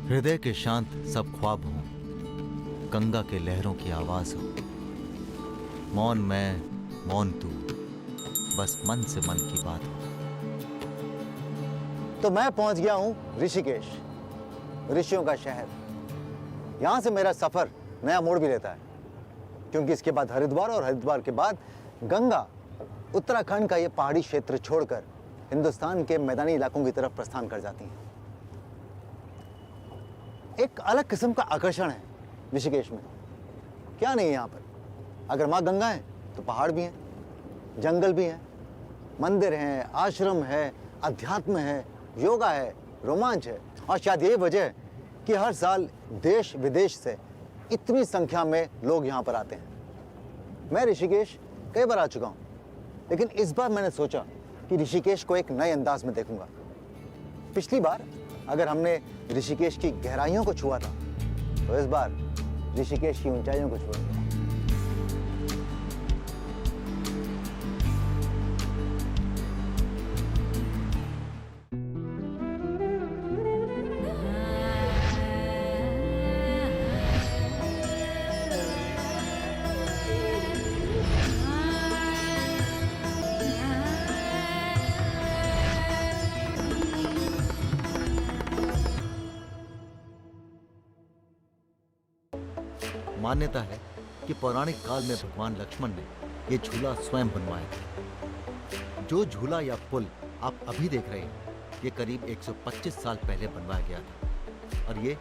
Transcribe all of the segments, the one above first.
हृदय के शांत सब ख्वाब हों, गंगा के लहरों की आवाज हो, मौन मैं मौन तू, बस मन से मन की बात हो। तो मैं पहुंच गया हूं ऋषिकेश, ऋषियों का शहर। यहां से मेरा सफर नया मोड़ भी लेता है, क्योंकि इसके बाद हरिद्वार और हरिद्वार के बाद गंगा उत्तराखंड का ये पहाड़ी क्षेत्र छोड़कर हिंदुस्तान के मैदानी इलाकों की तरफ प्रस्थान कर जाती हैं। एक अलग किस्म का आकर्षण है ऋषिकेश में। क्या नहीं है यहाँ पर? अगर माँ गंगा है तो पहाड़ भी हैं, जंगल भी हैं, मंदिर हैं, आश्रम है, अध्यात्म है, योगा है, रोमांच है, और शायद यही वजह है कि हर साल देश विदेश से इतनी संख्या में लोग यहाँ पर आते हैं। मैं ऋषिकेश कई बार आ चुका हूँ, लेकिन इस बार मैंने सोचा कि ऋषिकेश को एक नए अंदाज में देखूंगा। पिछली बार अगर हमने ऋषिकेश की गहराइयों को छुआ था, तो इस बार ऋषिकेश की ऊंचाइयों को छुएंगे। मान्यता है कि पौराणिक काल में भगवान लक्ष्मण ने यह झूला स्वयं बनवाया था। जो झूला या पुल आप अभी देख रहे हैं, ये करीब 125 साल पहले बनवाया गया था, और ये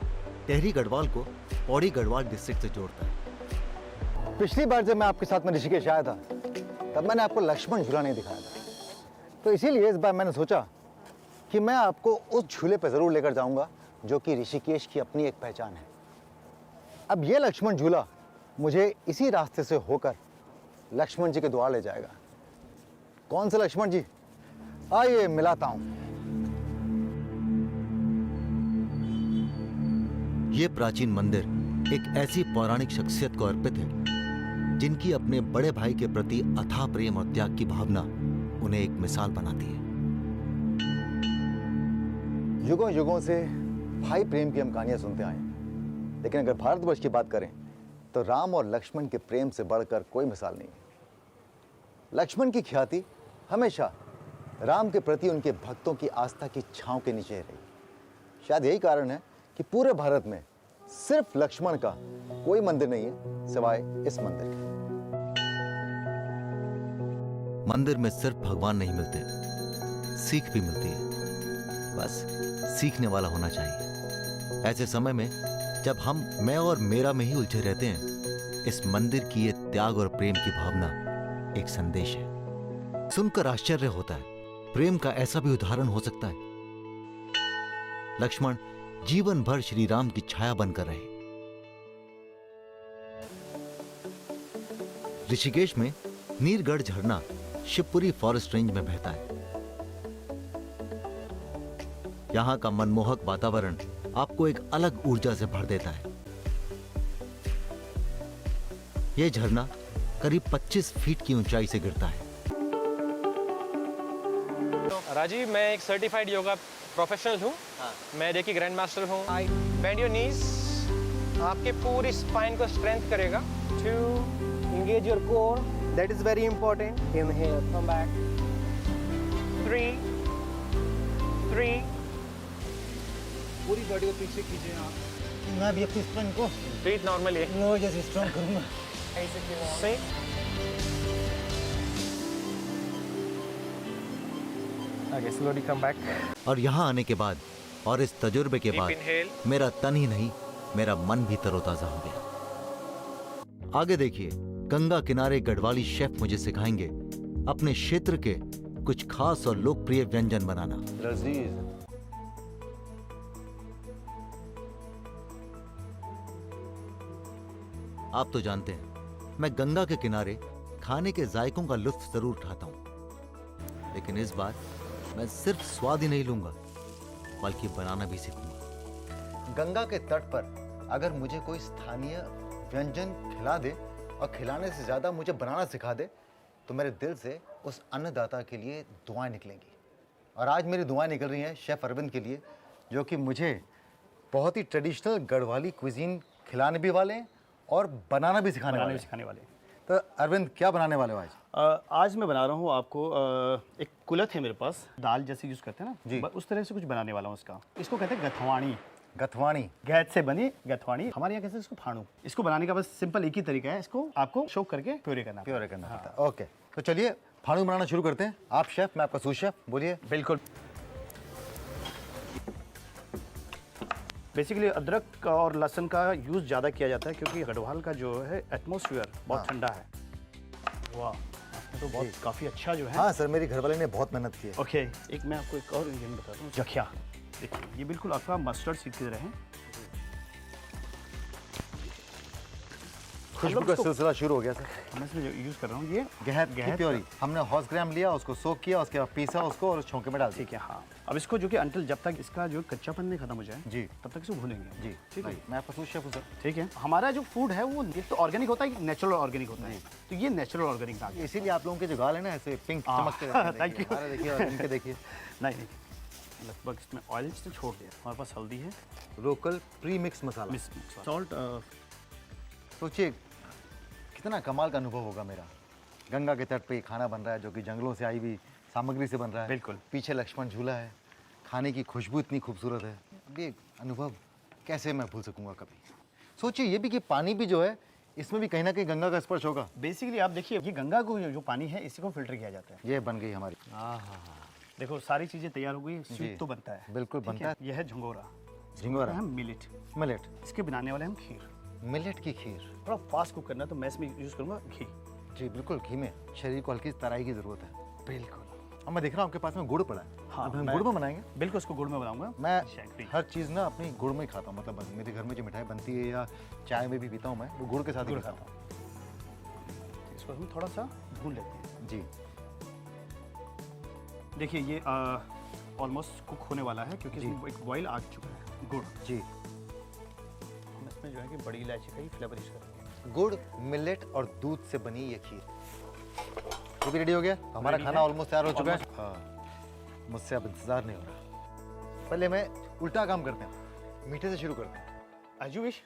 टेहरी गढ़वाल को पौड़ी गढ़वाल डिस्ट्रिक्ट से जोड़ता है। पिछली बार जब मैं आपके साथ में ऋषिकेश आया था, तब मैंने आपको लक्ष्मण झूला नहीं दिखाया था, तो इसीलिए इस बार मैंने सोचा कि मैं आपको उस झूले पर जरूर लेकर जाऊंगा जो कि ऋषिकेश की अपनी एक पहचान है। अब ये लक्ष्मण झूला मुझे इसी रास्ते से होकर लक्ष्मण जी के द्वार ले जाएगा। कौन से लक्ष्मण जी? आइए मिलाता हूं। ये प्राचीन मंदिर एक ऐसी पौराणिक शख्सियत को अर्पित है जिनकी अपने बड़े भाई के प्रति अथाह प्रेम और त्याग की भावना उन्हें एक मिसाल बनाती है। युगों युगों से भाई प्रेम की हम कहानियां सुनते आए हैं, लेकिन अगर भारतवर्ष की बात करें तो राम और लक्ष्मण के प्रेम से बढ़कर कोई मिसाल नहीं है। लक्ष्मण की ख्याति हमेशा राम के प्रति उनके भक्तों की आस्था की छांव के नीचे रही। शायद यही कारण है कि पूरे भारत में सिर्फ लक्ष्मण का कोई मंदिर नहीं है सिवाय इस मंदिर के। मंदिर में सिर्फ भगवान नहीं मिलते, सीख भी मिलती है। बस सीखने वाला होना चाहिए। ऐसे समय में जब हम मैं और मेरा में ही उलझे रहते हैं, इस मंदिर की ये त्याग और प्रेम की भावना एक संदेश है। सुनकर आश्चर्य होता है, प्रेम का ऐसा भी उदाहरण हो सकता है। लक्ष्मण जीवन भर श्री राम की छाया बनकर रहे। ऋषिकेश में नीरगढ़ झरना शिवपुरी फॉरेस्ट रेंज में बहता है। यहां का मनमोहक वातावरण आपको एक अलग ऊर्जा से भर देता है। यह झरना करीब 25 फीट की ऊंचाई से गिरता है। राजीव, मैं एक सर्टिफाइड योगा प्रोफेशनल हूँ। मैं रेकी ग्रैंड मास्टर हूँ। बेंड योर नीज, आपके पूरी स्पाइन को स्ट्रेंथ करेगा। 2, engage your core, that is very important. Inhale, come back. 3, पूरी बॉडी को पीछे कीजिए आप। मैं भी अपनी स्पाइन को breathe normally. रोज ऐसे स्ट्रांग करूंगा। See? Okay, slowly come back. और यहां आने के बाद और इस तजुर्बे के Deep बाद inhale. मेरा तन ही नहीं, मेरा मन भी तरोताजा हो गया। आगे देखिए, गंगा किनारे गढ़वाली शेफ मुझे सिखाएंगे अपने क्षेत्र के कुछ खास और लोकप्रिय व्यंजन बनाना। लजीज। आप तो जानते हैं, मैं गंगा के किनारे खाने के जायकों का लुत्फ जरूर उठाता हूं, लेकिन इस बार मैं सिर्फ स्वाद ही नहीं लूंगा, बल्कि बनाना भी सीखूंगा। गंगा के तट पर अगर मुझे कोई स्थानीय व्यंजन खिला दे और खिलाने से ज्यादा मुझे बनाना सिखा दे, तो मेरे दिल से उस अन्नदाता के लिए दुआएं निकलेंगी। और आज मेरी दुआएं निकल रही हैं शेफ अरविंद के लिए, जो कि मुझे बहुत ही ट्रेडिशनल गढ़वाली क्विजीन खिलाने भी वाले हैं और बनाना भी सिखाने वाले हैं। सिखाने वाले। तो अरविंद क्या बनाने वाले हो आज? आज मैं बना रहा हूँ आपको एक कुलत है मेरे पास, दाल जैसे यूज़ करते हैं ना जी। उस तरह से कुछ बनाने वाला हूँ इसका। इसको कहते हैं गथवाणी। गथवाणी। गैस से बनी गथवाणी, हमारे यहाँ कहते हैं इसको फाणू। इसको बनाने का बस सिंपल एक ही तरीका है, इसको आपको शोक करके प्योरे करना। प्योरे करना पड़ता है। ओके, तो चलिए फाणू बनाना शुरू करते हैं। आप शेफ, मैं आपका सूस शेफ, बोलिए। बिल्कुल। बेसिकली अदरक और लहसुन का यूज़ ज़्यादा किया जाता है क्योंकि गढ़वाल का जो है एटमॉस्फेयर बहुत ठंडा है। वाह, आपने तो बहुत काफ़ी अच्छा जो है। हाँ सर, मेरी घरवाले ने बहुत मेहनत की है। ओके, एक मैं आपको एक और इंग्रेडिएंट बताता हूँ, जखिया। देखिए ये बिल्कुल आपका मस्टर्ड सीड की तरह है। खुशबू का सिलसिला शुरू हो गया सर। मैं इसमें यूज़ कर रहा हूँ ये गहत की प्योरी। हमने हॉर्स ग्राम लिया, उसको सोक किया, उसके बाद पीसा उसको और छोंके में डाल दिया। ठीक है। हाँ, अब इसको जो कि अंटिल जब तक इसका जो कच्चापन नहीं खत्म हो जाए जी, तब तक इसको भूनेंगे। जी ठीक है। भाई, मैं आपका सूस शेफ हूँ सर। ठीक है। हमारा जो फूड है वो ये तो ऑर्गेनिक होता है, नेचुरल ऑर्गेनिक होता है। तो ये नेचुरल ऑर्गेनिक आ गया। इसीलिए आप लोगों के जो गाल है ना ऐसे पिंक हाँ, चमकते रहते हैं। thank you। हमारे देखिए और इनके देखिए। नहीं नहीं, लगभग इसमें ऑयल से छोड़ दिया। हमारे पास हल्दी है, लोकल प्री मिक्स मसाला। सॉल्ट। सोचिए कितना कमाल का अनुभव होगा मेरा। गंगा के तट पे खाना बन रहा है जो कि जंगलों से आई हुई सामग्री से बन रहा है। बिल्कुल। पीछे लक्ष्मण झूला है, खाने की खुशबू इतनी खूबसूरत है। ये अनुभव कैसे मैं भूल सकूंगा कभी। सोचिए ये भी कि पानी भी जो है इसमें भी कहीं ना कहीं गंगा का स्पर्श होगा। बेसिकली आप देखिए ये गंगा को जो पानी है इसी को फिल्टर किया जाता है। ये बन गई हमारी। देखो सारी चीजें तैयार हो गई, स्वीट तो बनता है। बिल्कुल ठीक बनता है। ये है झंगोरा। झिंगोरा, हम मिलेट, मिलेट। इसके बनाने वाले हम खीर। मिलेट की खीर थोड़ा फास्ट कुक करना है तो मैं इसमें यूज़ करूँगा घी। जी बिल्कुल, घी में शरीर को हल्की तराई की जरूरत है। बिल्कुल। अब मैं देख रहा हूँ आपके पास में गुड़ पड़ा है। हाँ, अब हम मैं- गुड़ में बनाएंगे। बिल्कुल इसको गुड़ में बनाऊंगा। मैं शैकरी। हर चीज़ ना अपनी गुड़ में ही खाता हूँ। मतलब मेरे घर में जो मिठाई बनती है या चाय में भी पीता हूँ मैं, वो गुड़ के साथ ही गुड़ पीता खाता हूँ। इसको हम थोड़ा सा भून लेते हैं। हूँ। जी देखिए ये ऑलमोस्ट कुक होने वाला है क्योंकि इसमें एक बॉईल आ चुका है गुड़। जी। हम इसमें जो है कि बड़ी इलायची का ही फ्लेवर यूज़ करेंगे। गुड़, मिलेट और दूध से बनी ये खीर। ये भी रेडी हो गया। हमारा Ready खाना है। ऑलमोस्ट तैयार हो चुका है। हाँ, मुझसे अब इंतजार नहीं हो रहा। पहले मैं उल्टा काम करते हैं, मीठे से शुरू करते हैं। As you wish।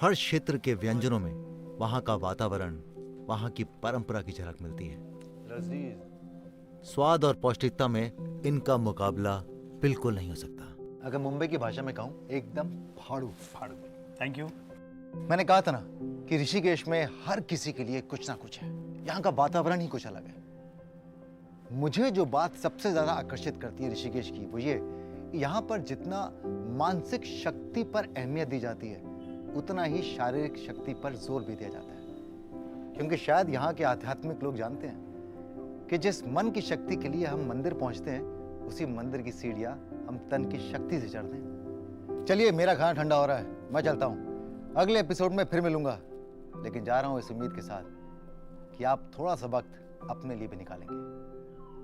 हर क्षेत्र के व्यंजनों में वहाँ का वातावरण, वहाँ की परंपरा की झलक मिलती है। लजीज। स्वाद और पौष्टिकता में इनका मुकाबला बिल्कुल नहीं हो सकता। अगर मुंबई की भाषा में कहूँ, एकदम फाड़ू। फाड़ू। Thank you. मैंने कहा था ना कि ऋषिकेश में हर किसी के लिए कुछ ना कुछ है। यहाँ का वातावरण ही कुछ अलग है। मुझे जो बात सबसे ज्यादा आकर्षित करती है ऋषिकेश की, वो ये कि यहाँ पर जितना मानसिक शक्ति पर अहमियत दी जाती है, उतना ही शारीरिक शक्ति पर जोर भी दिया जाता है। क्योंकि शायद यहाँ के आध्यात्मिक लोग जानते हैं कि जिस मन की शक्ति के लिए हम मंदिर पहुँचते हैं, उसी मंदिर की सीढ़ियाँ हम तन की शक्ति से चढ़ते हैं। चलिए, मेरा खाना ठंडा हो रहा है, मैं चलता हूँ। अगले एपिसोड में फिर मिलूंगा, लेकिन जा रहा हूँ इस उम्मीद के साथ कि आप थोड़ा सा वक्त अपने लिए भी निकालेंगे।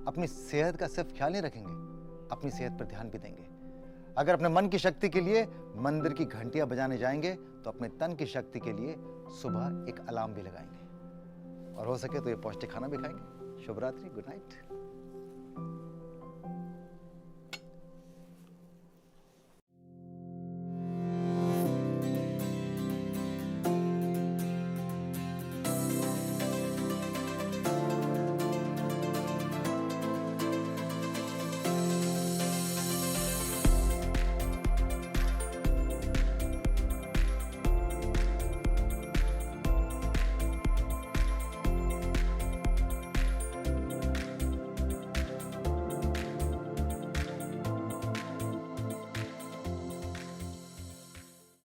अपनी सेहत का सिर्फ ख्याल नहीं रखेंगे, अपनी सेहत पर ध्यान भी देंगे। अगर अपने मन की शक्ति के लिए मंदिर की घंटियां बजाने जाएंगे, तो अपने तन की शक्ति के लिए सुबह एक अलार्म भी लगाएंगे। और हो सके तो ये पौष्टिक खाना भी खाएंगे। शुभ रात्रि, गुड नाइट।